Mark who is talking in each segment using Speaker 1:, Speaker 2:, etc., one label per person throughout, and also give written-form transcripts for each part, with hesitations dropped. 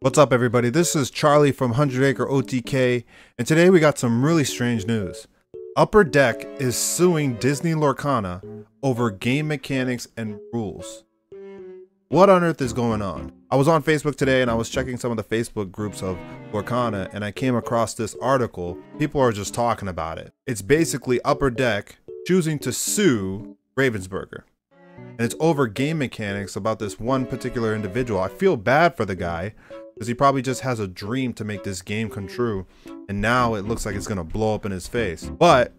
Speaker 1: What's up, everybody? This is Charlie from 100 Acre OTK, and today we got some really strange news. Upper Deck is suing Disney Lorcana over game mechanics and rules. What on earth is going on? I was on Facebook today and I was checking some of the Facebook groups of Lorcana, and I came across this article. People are just talking about it. It's basically Upper Deck choosing to sue Ravensburger. And it's over game mechanics about this one particular individual. I feel bad for the guy because he probably just has a dream to make this game come true, and now it looks like it's gonna blow up in his face. But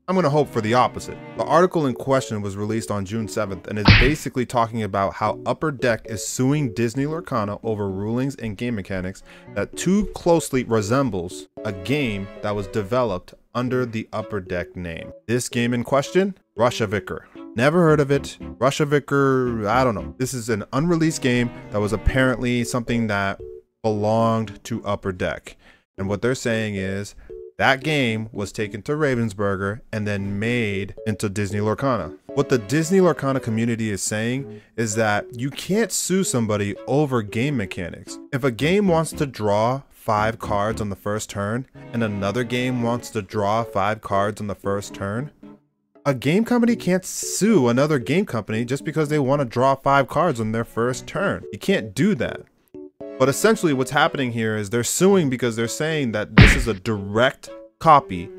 Speaker 1: I'm gonna hope for the opposite. The article in question was released on June 7th and is basically talking about how Upper Deck is suing Disney Lorcana over rulings and game mechanics that too closely resembles a game that was developed under the Upper Deck name. This game in question, Ravensburger. Never heard of it. Ravensburger, I don't know. This is an unreleased game that was apparently something that belonged to Upper Deck. And what they're saying is that game was taken to Ravensburger and then made into Disney Lorcana. What the Disney Lorcana community is saying is that you can't sue somebody over game mechanics. If a game wants to draw 5 cards on the first turn and another game wants to draw 5 cards on the first turn, a game company can't sue another game company just because they want to draw 5 cards on their first turn. You can't do that. But essentially what's happening here is they're suing because they're saying that this is a direct copy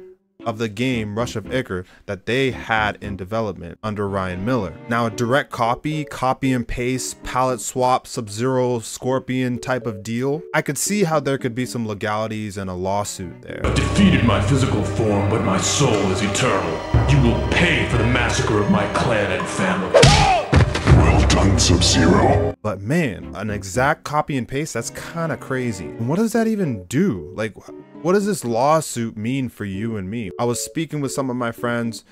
Speaker 1: of the game Ravensburger that they had in development under Ryan Miller. Now, a direct copy and paste, palette swap, Sub-Zero, Scorpion type of deal, I could see how there could be some legalities and a lawsuit there.
Speaker 2: I've defeated my physical form, but my soul is eternal. You will pay for the massacre of my clan and family. Well done, Sub-Zero.
Speaker 1: But man, an exact copy and paste, that's kind of crazy. And what does that even do? Like, what does this lawsuit mean for you and me? I was speaking with some of my friends,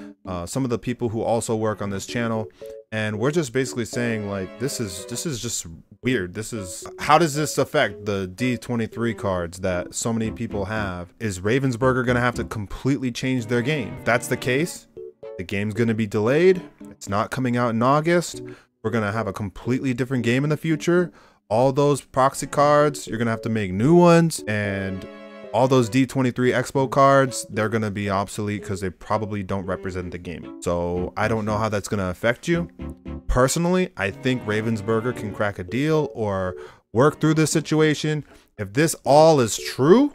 Speaker 1: some of the people who also work on this channel, and we're just basically saying, like, this is just weird. How does this affect the D23 cards that so many people have? Is Ravensburger gonna have to completely change their game? If that's the case, the game's gonna be delayed. It's not coming out in August. We're gonna have a completely different game in the future. All those proxy cards, you're gonna have to make new ones, and all those D23 Expo cards, they're gonna be obsolete because they probably don't represent the game. So I don't know how that's gonna affect you. Personally, I think Ravensburger can crack a deal or work through this situation. If this all is true,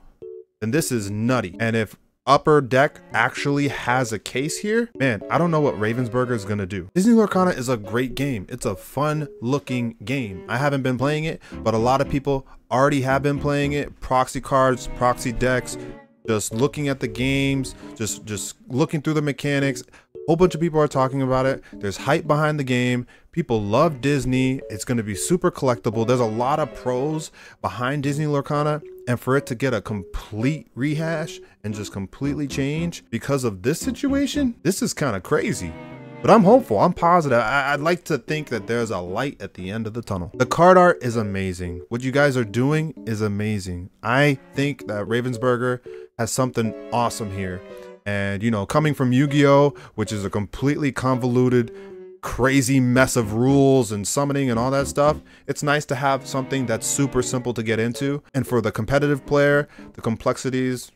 Speaker 1: then this is nutty. And if Upper Deck actually has a case here, man, I don't know what Ravensburger is gonna do. Disney Lorcana is a great game. It's a fun looking game. I haven't been playing it, but a lot of people already have been playing it. Proxy cards, proxy decks, just looking at the games, just looking through the mechanics. A whole bunch of people are talking about it. There's hype behind the game. People love Disney. It's going to be super collectible. There's a lot of pros behind Disney Lorcana, and for it to get a complete rehash and just completely change because of this situation, this is kind of crazy. But I'm hopeful. I'm positive. I'd like to think that there's a light at the end of the tunnel. The card art is amazing. What you guys are doing is amazing. I think that Ravensburger has something awesome here. And, you know, coming from Yu-Gi-Oh!, which is a completely convoluted, crazy mess of rules and summoning and all that stuff, it's nice to have something that's super simple to get into. And for the competitive player, the complexities,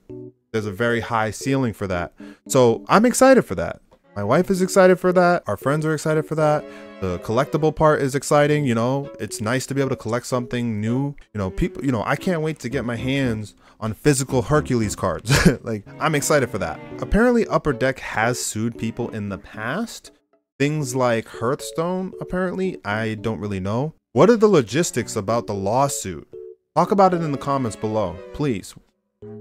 Speaker 1: there's a very high ceiling for that. So I'm excited for that. My wife is excited for that. Our friends are excited for that. The collectible part is exciting. You know, it's nice to be able to collect something new. You know, people, you know, I can't wait to get my hands on physical Hercules cards. Like, I'm excited for that. Apparently Upper Deck has sued people in the past. Things like Hearthstone, apparently. I don't really know. What are the logistics about the lawsuit? Talk about it in the comments below, please.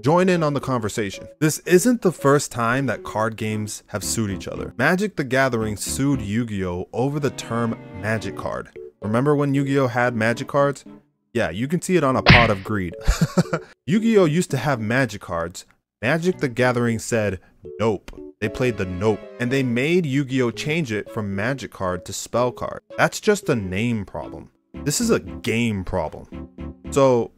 Speaker 1: Join in on the conversation. This isn't the first time that card games have sued each other. Magic the Gathering sued Yu-Gi-Oh! Over the term magic card. Remember when Yu-Gi-Oh! Had magic cards? Yeah, you can see it on a pot of greed. Yu-Gi-Oh! Used to have magic cards. Magic the Gathering said nope. They played the nope, and they made Yu-Gi-Oh! Change it from magic card to spell card. That's just a name problem. This is a game problem. So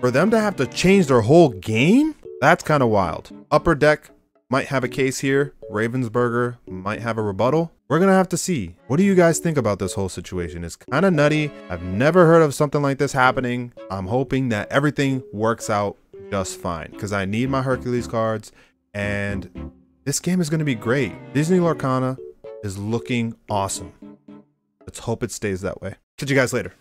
Speaker 1: for them to have to change their whole game, that's kind of wild. Upper Deck might have a case here. Ravensburger might have a rebuttal. We're gonna have to see. What do you guys think about this whole situation? It's kind of nutty. I've never heard of something like this happening. I'm hoping that everything works out just fine because I need my Hercules cards and this game is gonna be great. Disney Lorcana is looking awesome. Let's hope it stays that way. Catch you guys later.